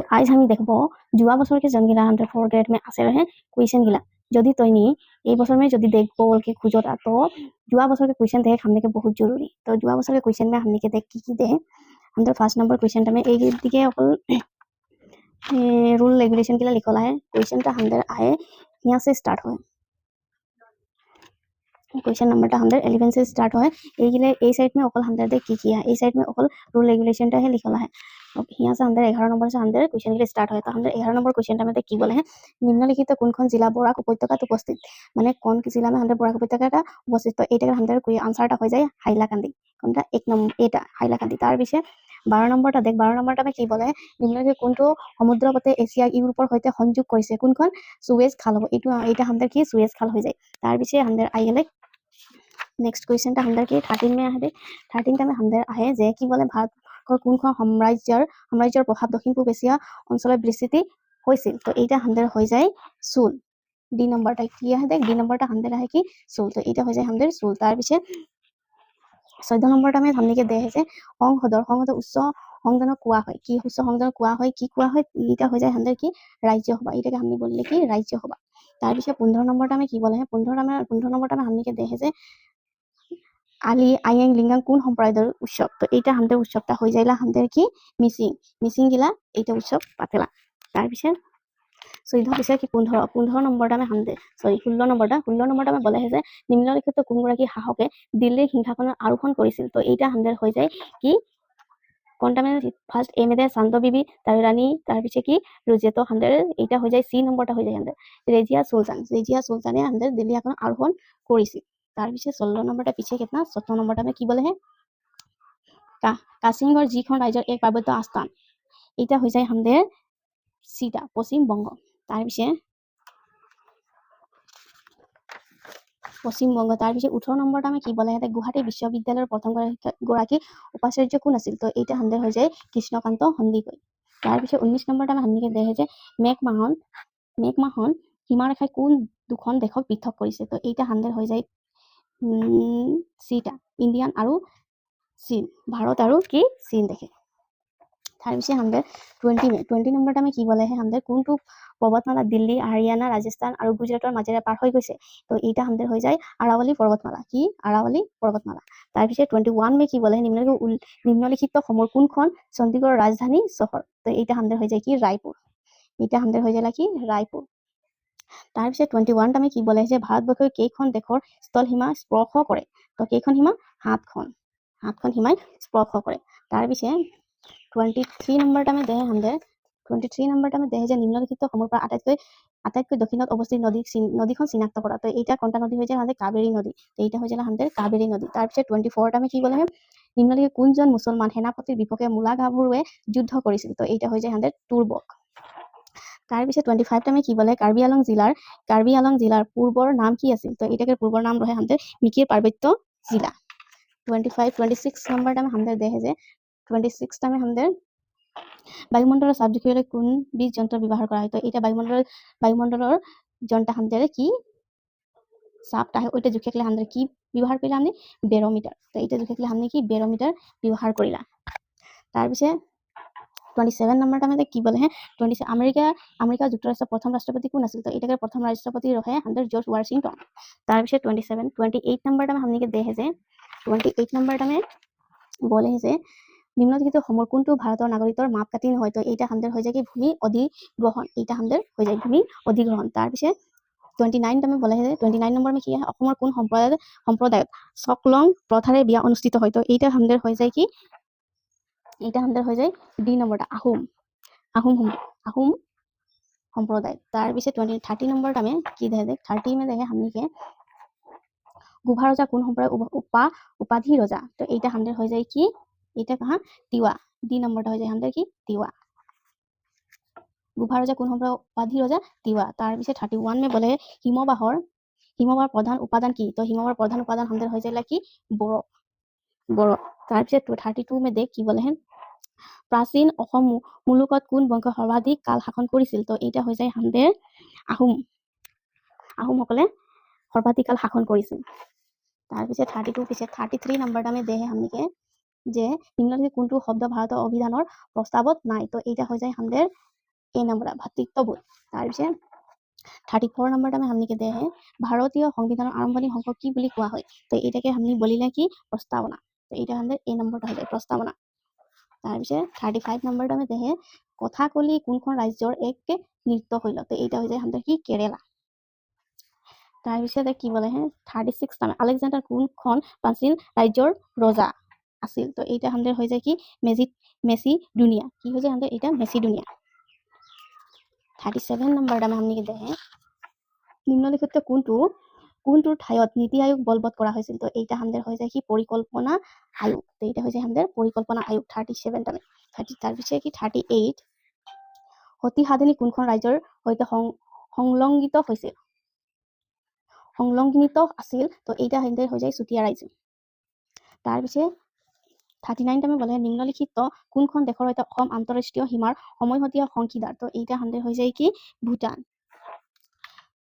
आज हम देखबो जुआ बছर के जनगिला 104 ग्रेड में आसे रहे क्वेश्चन गिला যদি তইনি এই বছর में যদি देखबो बोल के खुजोता तो जुआ बছर के क्वेश्चन देख हमने के बहुत जरूरी तो जुआ बছर के क्वेश्चन में हमने के देख की दे हम फर्स्ट नंबर क्वेश्चन में एक दिखे अकल रूल रेगुलेशन गिला लिखला है क्वेश्चन ता हम आए यहाँ से स्टार्ट हो क्वेश्चन नंबर ता हम 11 से स्टार्ट है ये साइड में अकल हम देख की है ये साइड में अकल रूल रेगुलेशन ता है लिखला है यहाँ से हम 11 नंबर से हम क्वेश्चन स्टार्ट है तो हम 11 नंबर क्वेश्चन में की बोले हैं निम्नलिखित कौन जिला बराक उपत्यका उपस्थित माने कौन जिला में हम बराक उपत्यका उपस्थित तो ये हम आंसर हो जाए हाइलाकांदी कौनटा एक नंबर एटा हाइलाकांदी तार पिछे 12 नंबर देख 12 नंबर में की बोले निम्नलिखित कोनটো समुद्र पथे एशिया यूरोपर सहित संयोग करिसे कोनखन सुएज खाल हो एटा हम की सुएज खाल हो जाए तार पिछे हम आई गले नेक्स्ट क्वेश्चन ता हम की 13 में आए 13 में हम आए जे की बोले भारत কোনখন সাম্ৰাজ্যৰ প্ৰভাৱ দক্ষিণ পূব এছিয়া অঞ্চলত বিস্তৃতি হৈছিল তো এইটা হামদেৰ হৈ যায় সুল ডি নম্বৰটা কি আহে দেখ ডি নম্বৰটা হামদেৰ আহে কি সুল তো এইটা হৈ যায় হামদেৰ সুল তাৰ পিছে 14 নম্বৰটা আমি हमने के দে আছে সংসদৰ উচ্চ সংসদক কোৱা হয় কি উচ্চ সংসদক কোৱা হয় কি কোৱা হয় এইটা হৈ যায় হামদেৰ কি ৰাজ্য সভা এটাকে আমি বললে কি ৰাজ্য সভা তাৰ পিছে 15 নম্বৰটা আমি কি বলে 15 নম্বৰটা हमने के দে আছে আলি আইং লিঙ্গাং কোন সম্প্রদায়ের উৎসব তো এইটা আমাদের উৎসবটা হয়ে যাইলা আমাদের কি মিসিং গিলা এইটা উৎসব পাতেলা তার পিছে 14 পিছে কি 15 নম্বরটা আমি আমাদের সরি 16 নম্বরটা আমি বলে যে নিম্নলিখিত কোনগৰাকী শাসকে দিল্লীৰ সিংহাসনৰ আৰোহণ কৰিছিল তো এইটা আমাদের হয়ে যায় কি কোনটা মানে ফার্স্ট এমএদে শান্ত বিবি তার রানী তার পিছে কি রুজেতো আমাদের এইটা হয়ে যায় সি নম্বরটা হয়ে যায় আমাদের রেজিয়া সুলতানে আমাদের দিল্লী এখন আৰোহণ কৰিছিল तार पिछे 16 नंबर पिछे कितना 17 नंबर में की बोले हैं कासिंगर जीखन राज्यर एक पार्वत्य आस्थान এটা হৈ যায় আমাদের সিটা পশ্চিম বঙ্গ তার পিছে তার পিছে 18 নম্বরটা আমি কি বলে है গুৱাহাটী বিশ্ববিদ্যালয়েৰ প্ৰথম গৰাকী উপাচার্য কোন আছিল তো এইটা আমাদের হৈ যায় কৃষ্ণকান্ত সন্দিকৈ তার পিছে 19 নম্বরটা আমি हमने দেখে যে মেঘমাহন সীমাৰেখাই কোন দুখন দেশক পৃথক কৰিছে তো এইটা আমাদের হৈ যায় सीटा इंडियन और चीन भारत और की चीन देखे तार पिछे हम 20 नंबर में की बोले हैं हम कोनटो पर्वतमाला दिल्ली हरियाणा राजस्थान और गुजरातर मजेरे पार हो गई तो এইটা हम हो जाए आरावली पर्वतमाला की आरावली पर्वतमाला तार पिछे 21 में की बोले निम्नलिखित समर कोनখন चंडीगढ़ राजधानी शहर तो এইটা हम हो जाए कि रायपुर এইটা हम हो जाए कि रायपुर तार पिछे 21 टा में की बोले जे भारतबर्षर केइखन देशर স্থল সীমা স্পৰ্শ কৰে তো কেইখন সীমা সাতখন সীমাই স্পৰ্শ কৰে तार पिछे 23 नंबर टा में दे हम 23 नंबर टा में दे जे निम्नलिखित समूह पर আটাইতকৈ দক্ষিণত অৱস্থিত নদীখন চিনাক্ত কৰা তো এইটা কোনটা নদী হৈ যায় আমাদেৰ কাবেৰী নদী তো এইটা হৈ যায় আমাদেৰ কাবেৰী নদী तार पिछे 24 टा में की बोले নিম্নলিখিত কোনজন মুছলমান সেনাপতিৰ বিপক্ষে মুলা গাভৰুৱে যুদ্ধ কৰিছিল তো এইটা হৈ যায় আমাদেৰ তুৰ্বক तार पिछे 25 टा में की बोले कार्बी आलং जिलार पूर्वर नाम की আছিল तो एटाके पूर्वर नाम रहे हमদের मिकिर पार्वत्य जिला 26 नंबर टा में हमদের देखे जे 26 टा में हमদের বায়ুমণ্ডলৰ চাপ জুখিবলৈ কোন বিজ যন্ত্ৰ ব্যৱহাৰ কৰা হয় তো এটা বায়ুমণ্ডলৰ যন্ত্র हमদের কি চাপটা হয় ওইটা জুখিলে हमদের কি ব্যবহার কইলা আমি বেরোমিটার তো এটা জুখিলে हमने কি বেরোমিটার ব্যবহার করিলা তার পিছে 27 नंबर टा में की बोले हैं 27 अमेरिका যুক্তৰাষ্ট্ৰৰ प्रथम राष्ट्रपति কোন আছিল তো এটাকে प्रथम राष्ट्रपति रहे हमদের जॉर्ज वाशिंगटन तार पिछे 28 नंबर टा में हमने के देखे जे 28 नंबर टा में बोले हैं जे निम्नलिखित समर कोनটো ভাৰতৰ নাগৰিকৰ মাপকাঠি নহয় তো এইটা हमদের হৈ যায় কি ভূমি অধিগ্রহণ এইটা हमদের হৈ যায় ভূমি অধিগ্রহণ तार पिछे 29 टा में बोले हैं 29 नंबर में কি है অসমৰ কোন সম্প্ৰদায়ত সকলং প্ৰথাৰে বিয়া অনুষ্ঠিত হয় তো এইটা हमদের হৈ যায় কি এটা हमদের হৈ যায় ডি নম্বরটা আহোম সম্প্রদায় तार पिछे 30 नंबर टा में की दे 30 में देखे हमने के गुभा रजा কোন সম্প্রদায় उपाधि रजा तो এইটা हमদের হৈ যায় কি এটা कहां तिवा डी नंबरটা হৈ যায় हमদের কি तिवा गुभा रजा কোন সম্প্রদায় उपाधि रजा तिवा तार पिछे 31 में बोले हिमबाहर प्रधान उपादान की तो हिमबाहर प्रधान उपादान हमদের হৈ যায় কি बरफ तार पिछे 32 में देख की बोले हैं प्राचीन অসম মুলুকত কোন বংশ সৰ্বাধিক কাল শাসন কৰিছিল তো এইটা হৈ যায় हमদেৰ আহোম সকলে সৰ্বাধিক কাল শাসন কৰিছিল तार पिछे 32 पिछे 33 नंबरটা में देहे हमने के যে নিম্নলিখিত কোনটো শব্দ ভাৰতৰ অভিধানৰ প্ৰস্তাৱত নাই তো এইটা হৈ যায় हमদেৰ A নম্বৰ ভাতৃত্ববোধ। তাৰপিছত 34 নম্বৰটা আমি हमनी के दे हैं ভাৰতীয় সংবিধানৰ আৰম্ভণি অংশ কি বুলি কোৱা হয় তো এটাকে हमनी বলিলে কি প্ৰস্তাৱনা তো এটা আমাদেৰ A নম্বৰটা হৈ যায় প্ৰস্তাৱনা তাৰপিছত 35 নম্বৰটা আমি দেখে কথাকলি কোনখন ৰাজ্যৰ এক নৃত্যশৈল তো এইটা হৈ যায় আমাদেৰ কি কেৰেলা তাৰপিছত কি বলে হে 36 টাইম আলেকজাণ্ডাৰ কোনখন প্ৰাচীন ৰাজ্যৰ ৰজা আছিল তো এইটা আমাদের হৈ যায় কি মেসিডোনিয়া কি হৈ যায় আমাদের এটা মেসিডোনিয়া 37 নম্বৰটা আমি हमनी के দেখে নিম্নলিখিত কোনটোৰ ঠাইত নীতি আয়োগ বলবৎ কৰা হৈছিল তো এইটা আমাদেৰ হৈ যায় কি পৰিকল্পনা আয়োগ তো এইটা হৈ যায় আমাদেৰ পৰিকল্পনা আয়োগ 37 টাইম তাৰপিছত কি 38 সতী সাধনী কোনখন ৰাজ্যৰ সৈতে সংলগ্নিত হৈছিল সংলগ্নিত আছিল তো এইটা আমাদেৰ হৈ যায় চুতীয়া ৰাজ্য তাৰপিছত 39 টাইমে বলে নিম্নলিখিত কোনখন দেশৰ সৈতে অসম আন্তঃৰাষ্ট্ৰীয় সীমাৰ সময়হতীয়া অংশীদাৰ তো এইটা আমাদেৰ হৈ যায় কি ভুটান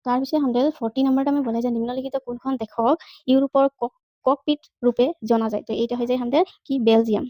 তাৰপিছত আমাদেৰ 40 নম্বৰটা আমি বলে যে নিম্নলিখিত কোনখন দেশক ইউৰোপৰ ককপিট ৰূপে জনা যায় তো এইটা হৈ যায় আমাদেৰ কি বেলজিয়াম